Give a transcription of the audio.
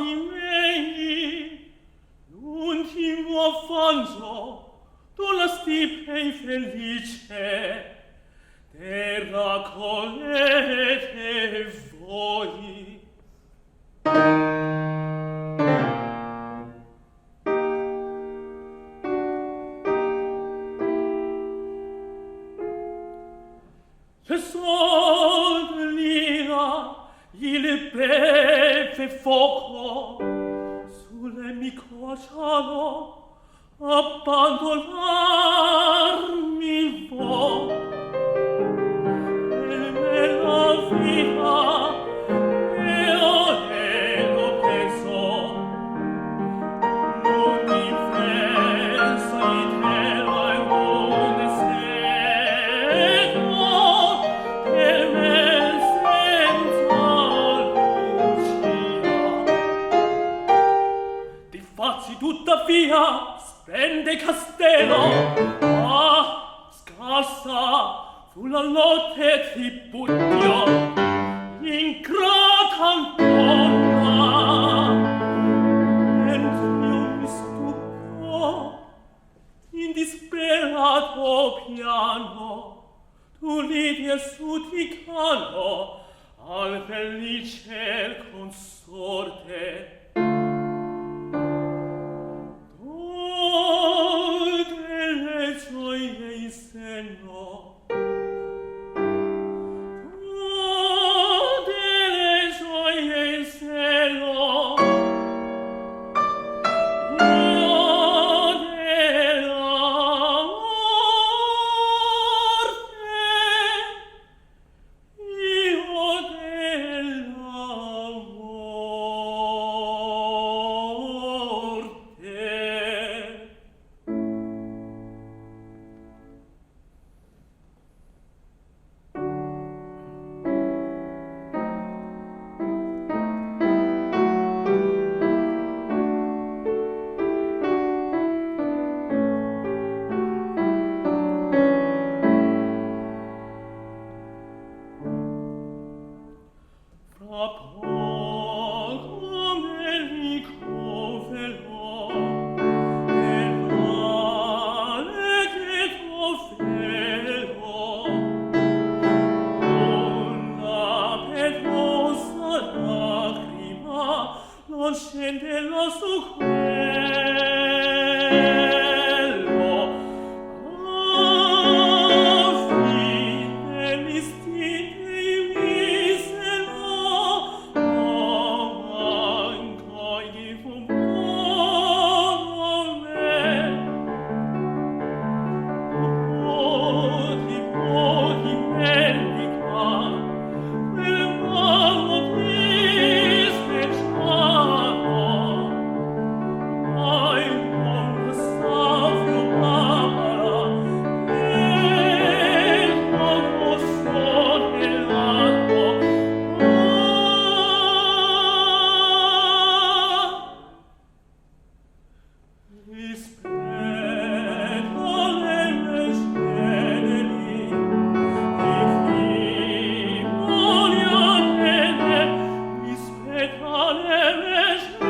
degl'avi miei, l'ultimo affanno, tu la stipe infelice, te raccogliete voi. Le sol dell'ira il beve fuoco sulle mi cociano abbandonarmi vo e me la vita io lo penso l'universo intero è un segno per me senza lucia. Ti facci tuttavia splende castello, ma scarsa fu la notte ti buttio in grata ancora. Mentre io mi stupro in disperato piano, tu lidi e sudicano al felice consorte. Delle gioie in seno, delle gioie in seno, io della morte, io della morte. Fra poco me li coverò dell'ale che t'offerò, una penosa lacrima non scenderà su quello. A fine l'istinto misero, manco gli fu me. Poti medica, quel malo dispeciato, ai non savio Barbara, nel poco sonellato. Rispetto alle mescelli, di fimonia nere, rispetto alle mescelli,